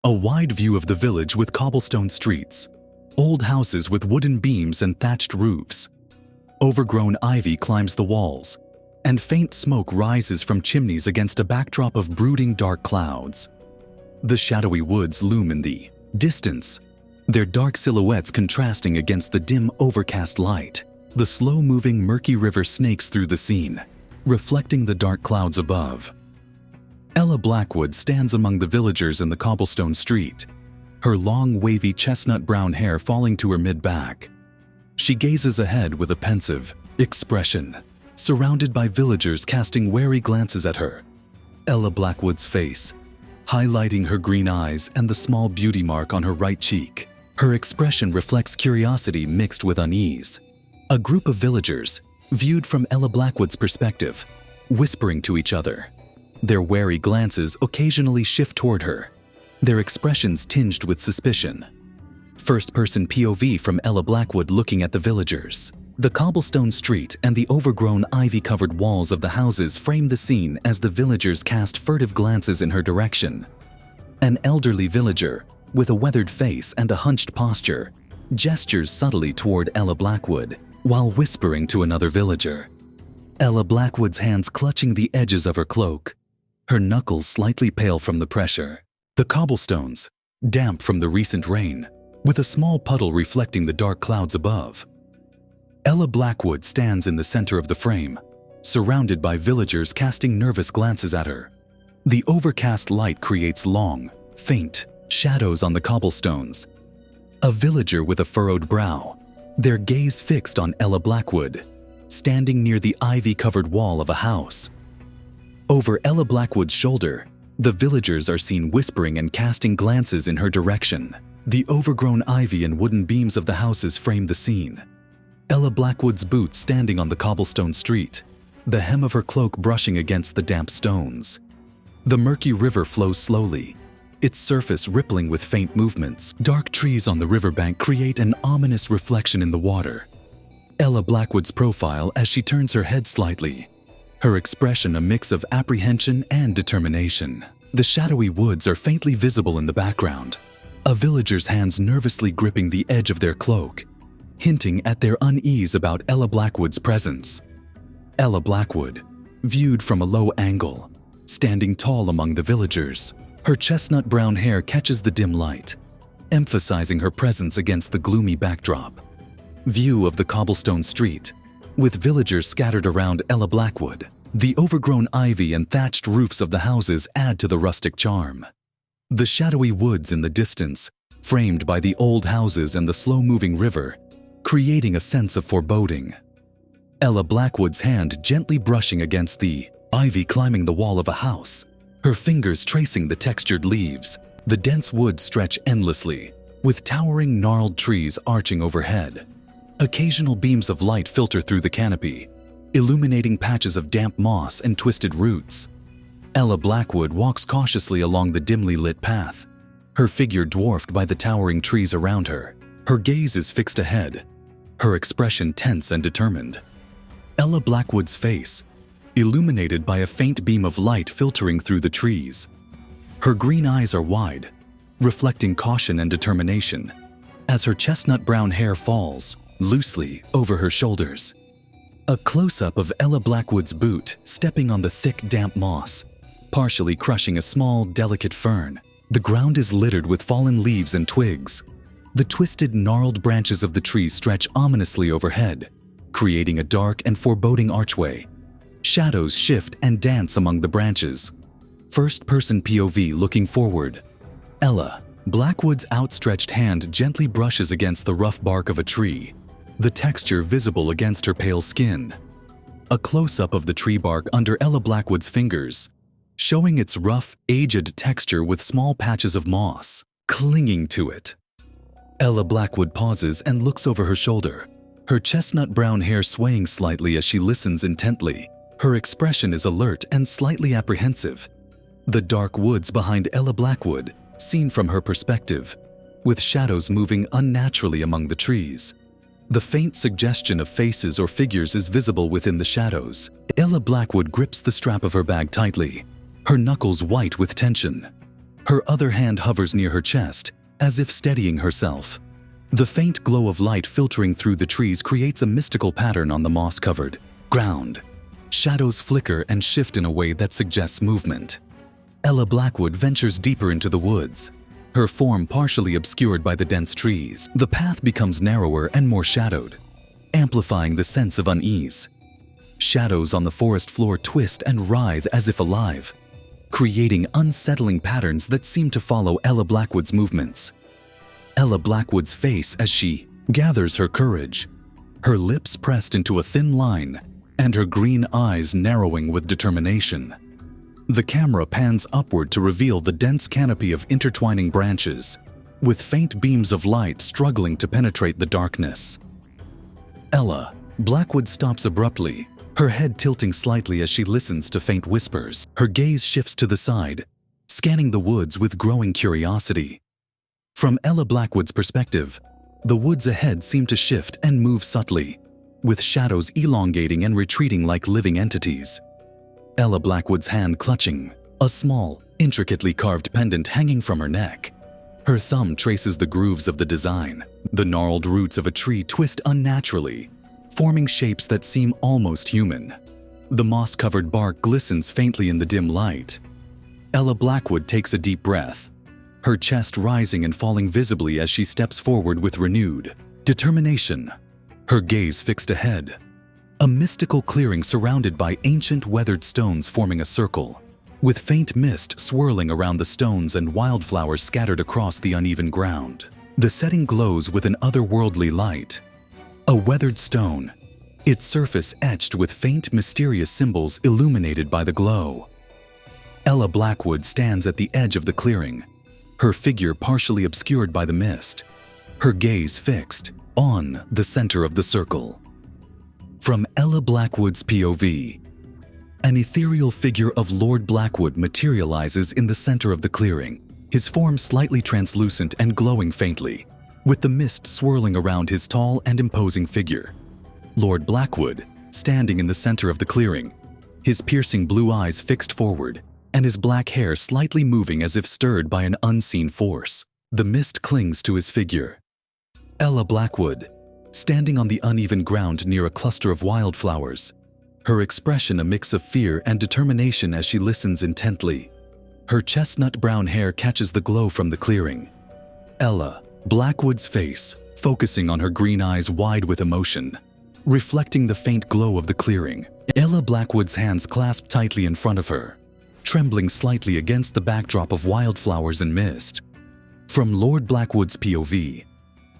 A wide view of the village with cobblestone streets, old houses with wooden beams and thatched roofs. Overgrown ivy climbs the walls, and faint smoke rises from chimneys against a backdrop of brooding dark clouds. The shadowy woods loom in the distance, their dark silhouettes contrasting against the dim, overcast light. The slow-moving, murky river snakes through the scene, reflecting the dark clouds above. Ella Blackwood stands among the villagers in the cobblestone street, her long, wavy chestnut-brown hair falling to her mid-back. She gazes ahead with a pensive expression, surrounded by villagers casting wary glances at her. Ella Blackwood's face, highlighting her green eyes and the small beauty mark on her right cheek. Her expression reflects curiosity mixed with unease. A group of villagers, viewed from Ella Blackwood's perspective, whispering to each other. Their wary glances occasionally shift toward her, their expressions tinged with suspicion. First-person POV from Ella Blackwood looking at the villagers. The cobblestone street and the overgrown ivy-covered walls of the houses frame the scene as the villagers cast furtive glances in her direction. An elderly villager, with a weathered face and a hunched posture, gestures subtly toward Ella Blackwood while whispering to another villager. Ella Blackwood's hands clutching the edges of her cloak, her knuckles slightly pale from the pressure. The cobblestones, damp from the recent rain, with a small puddle reflecting the dark clouds above. Ella Blackwood stands in the center of the frame, surrounded by villagers casting nervous glances at her. The overcast light creates long, faint shadows on the cobblestones. A villager with a furrowed brow, their gaze fixed on Ella Blackwood, standing near the ivy-covered wall of a house. Over Ella Blackwood's shoulder, the villagers are seen whispering and casting glances in her direction. The overgrown ivy and wooden beams of the houses frame the scene. Ella Blackwood's boots standing on the cobblestone street, the hem of her cloak brushing against the damp stones. The murky river flows slowly, its surface rippling with faint movements. Dark trees on the riverbank create an ominous reflection in the water. Ella Blackwood's profile as she turns her head slightly, her expression a mix of apprehension and determination. The shadowy woods are faintly visible in the background, a villager's hands nervously gripping the edge of their cloak, hinting at their unease about Ella Blackwood's presence. Ella Blackwood, viewed from a low angle, standing tall among the villagers. Her chestnut brown hair catches the dim light, emphasizing her presence against the gloomy backdrop. View of the cobblestone street, with villagers scattered around Ella Blackwood. The overgrown ivy and thatched roofs of the houses add to the rustic charm. The shadowy woods in the distance, framed by the old houses and the slow-moving river, creating a sense of foreboding. Ella Blackwood's hand gently brushing against the ivy climbing the wall of a house, her fingers tracing the textured leaves. The dense woods stretch endlessly, with towering gnarled trees arching overhead. Occasional beams of light filter through the canopy, illuminating patches of damp moss and twisted roots. Ella Blackwood walks cautiously along the dimly lit path, her figure dwarfed by the towering trees around her. Her gaze is fixed ahead, her expression tense and determined. Ella Blackwood's face, illuminated by a faint beam of light filtering through the trees. Her green eyes are wide, reflecting caution and determination, as her chestnut brown hair falls loosely over her shoulders. A close-up of Ella Blackwood's boot stepping on the thick, damp moss, partially crushing a small, delicate fern. The ground is littered with fallen leaves and twigs. The twisted, gnarled branches of the trees stretch ominously overhead, creating a dark and foreboding archway. Shadows shift and dance among the branches. First-person POV looking forward. Ella Blackwood's outstretched hand gently brushes against the rough bark of a tree, the texture visible against her pale skin. A close-up of the tree bark under Ella Blackwood's fingers, showing its rough, aged texture with small patches of moss clinging to it. Ella Blackwood pauses and looks over her shoulder, her chestnut brown hair swaying slightly as she listens intently. Her expression is alert and slightly apprehensive. The dark woods behind Ella Blackwood, seen from her perspective, with shadows moving unnaturally among the trees. The faint suggestion of faces or figures is visible within the shadows. Ella Blackwood grips the strap of her bag tightly, her knuckles white with tension. Her other hand hovers near her chest, as if steadying herself. The faint glow of light filtering through the trees creates a mystical pattern on the moss-covered ground. Shadows flicker and shift in a way that suggests movement. Ella Blackwood ventures deeper into the woods, her form partially obscured by the dense trees. The path becomes narrower and more shadowed, amplifying the sense of unease. Shadows on the forest floor twist and writhe as if alive, creating unsettling patterns that seem to follow Ella Blackwood's movements. Ella Blackwood's face as she gathers her courage, her lips pressed into a thin line and her green eyes narrowing with determination. The camera pans upward to reveal the dense canopy of intertwining branches, with faint beams of light struggling to penetrate the darkness. Ella Blackwood stops abruptly, her head tilting slightly as she listens to faint whispers. Her gaze shifts to the side, scanning the woods with growing curiosity. From Ella Blackwood's perspective, the woods ahead seem to shift and move subtly, with shadows elongating and retreating like living entities. Ella Blackwood's hand clutching a small, intricately carved pendant hanging from her neck. Her thumb traces the grooves of the design. The gnarled roots of a tree twist unnaturally, forming shapes that seem almost human. The moss-covered bark glistens faintly in the dim light. Ella Blackwood takes a deep breath, her chest rising and falling visibly as she steps forward with renewed determination, her gaze fixed ahead. A mystical clearing surrounded by ancient weathered stones forming a circle, with faint mist swirling around the stones and wildflowers scattered across the uneven ground. The setting glows with an otherworldly light. A weathered stone, its surface etched with faint, mysterious symbols illuminated by the glow. Ella Blackwood stands at the edge of the clearing, her figure partially obscured by the mist, her gaze fixed on the center of the circle. From Ella Blackwood's POV, an ethereal figure of Lord Blackwood materializes in the center of the clearing, his form slightly translucent and glowing faintly, with the mist swirling around his tall and imposing figure. Lord Blackwood, standing in the center of the clearing, his piercing blue eyes fixed forward, and his black hair slightly moving as if stirred by an unseen force. The mist clings to his figure. Ella Blackwood, standing on the uneven ground near a cluster of wildflowers, her expression a mix of fear and determination as she listens intently. Her chestnut brown hair catches the glow from the clearing. Ella Blackwood's face, focusing on her green eyes wide with emotion, reflecting the faint glow of the clearing. Ella Blackwood's hands clasped tightly in front of her, trembling slightly against the backdrop of wildflowers and mist. From Lord Blackwood's POV,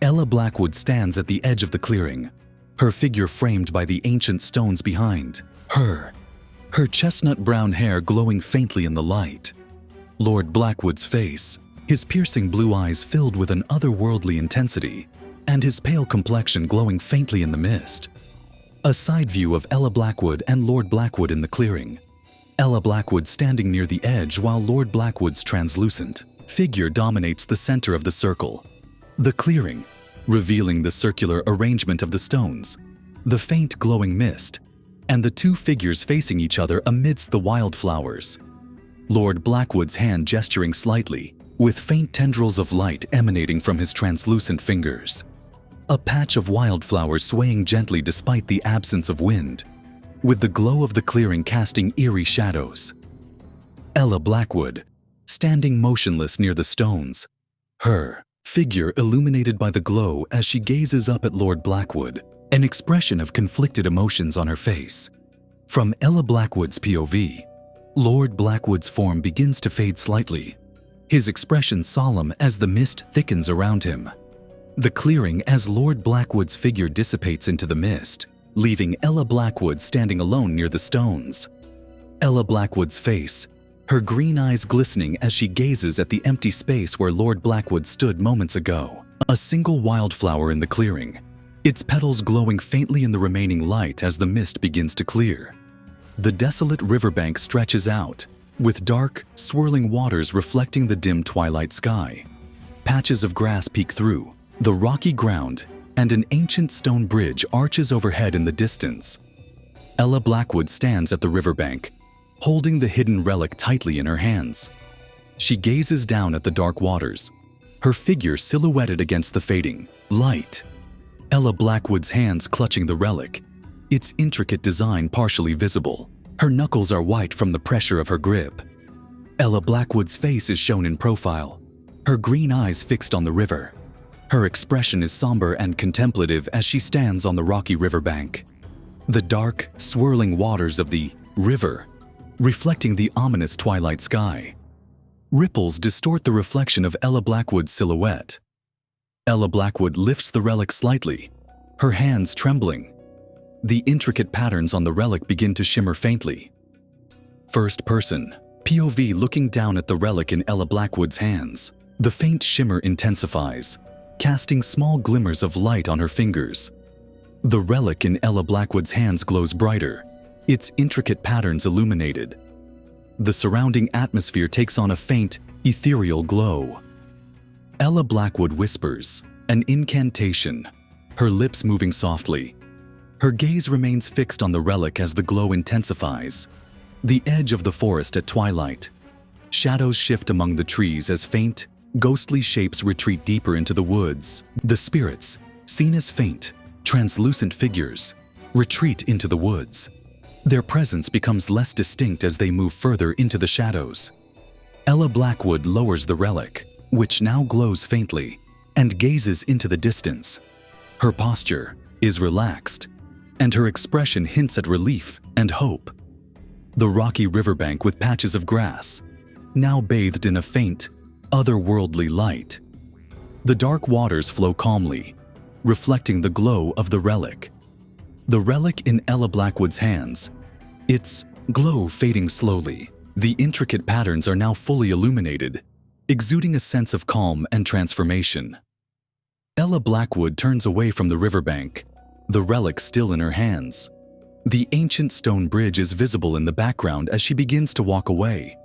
Ella Blackwood stands at the edge of the clearing, her figure framed by the ancient stones behind her, her chestnut brown hair glowing faintly in the light. Lord Blackwood's face, his piercing blue eyes filled with an otherworldly intensity, and his pale complexion glowing faintly in the mist. A side view of Ella Blackwood and Lord Blackwood in the clearing. Ella Blackwood standing near the edge while Lord Blackwood's translucent figure dominates the center of the circle. The clearing, revealing the circular arrangement of the stones, the faint glowing mist, and the two figures facing each other amidst the wildflowers. Lord Blackwood's hand gesturing slightly, with faint tendrils of light emanating from his translucent fingers. A patch of wildflowers swaying gently despite the absence of wind, with the glow of the clearing casting eerie shadows. Ella Blackwood, standing motionless near the stones, her figure illuminated by the glow as she gazes up at Lord Blackwood, an expression of conflicted emotions on her face. From Ella Blackwood's POV, Lord Blackwood's form begins to fade slightly, his expression solemn as the mist thickens around him. The clearing as Lord Blackwood's figure dissipates into the mist, leaving Ella Blackwood standing alone near the stones. Ella Blackwood's face, her green eyes glistening as she gazes at the empty space where Lord Blackwood stood moments ago. A single wildflower in the clearing, its petals glowing faintly in the remaining light as the mist begins to clear. The desolate riverbank stretches out, with dark, swirling waters reflecting the dim twilight sky. Patches of grass peek through the rocky ground, and an ancient stone bridge arches overhead in the distance. Ella Blackwood stands at the riverbank, holding the hidden relic tightly in her hands. She gazes down at the dark waters, her figure silhouetted against the fading light. Ella Blackwood's hands clutching the relic, its intricate design partially visible. Her knuckles are white from the pressure of her grip. Ella Blackwood's face is shown in profile, her green eyes fixed on the river. Her expression is somber and contemplative as she stands on the rocky riverbank. The dark, swirling waters of the river, reflecting the ominous twilight sky. Ripples distort the reflection of Ella Blackwood's silhouette. Ella Blackwood lifts the relic slightly, her hands trembling. The intricate patterns on the relic begin to shimmer faintly. First person, POV looking down at the relic in Ella Blackwood's hands. The faint shimmer intensifies, casting small glimmers of light on her fingers. The relic in Ella Blackwood's hands glows brighter, its intricate patterns illuminated. The surrounding atmosphere takes on a faint, ethereal glow. Ella Blackwood whispers, an incantation, her lips moving softly. Her gaze remains fixed on the relic as the glow intensifies. The edge of the forest at twilight. Shadows shift among the trees as faint, ghostly shapes retreat deeper into the woods. The spirits, seen as faint, translucent figures, retreat into the woods. Their presence becomes less distinct as they move further into the shadows. Ella Blackwood lowers the relic, which now glows faintly, and gazes into the distance. Her posture is relaxed, and her expression hints at relief and hope. The rocky riverbank with patches of grass, now bathed in a faint, otherworldly light. The dark waters flow calmly, reflecting the glow of the relic. The relic in Ella Blackwood's hands, its glow fading slowly. The intricate patterns are now fully illuminated, exuding a sense of calm and transformation. Ella Blackwood turns away from the riverbank, the relic still in her hands. The ancient stone bridge is visible in the background as she begins to walk away.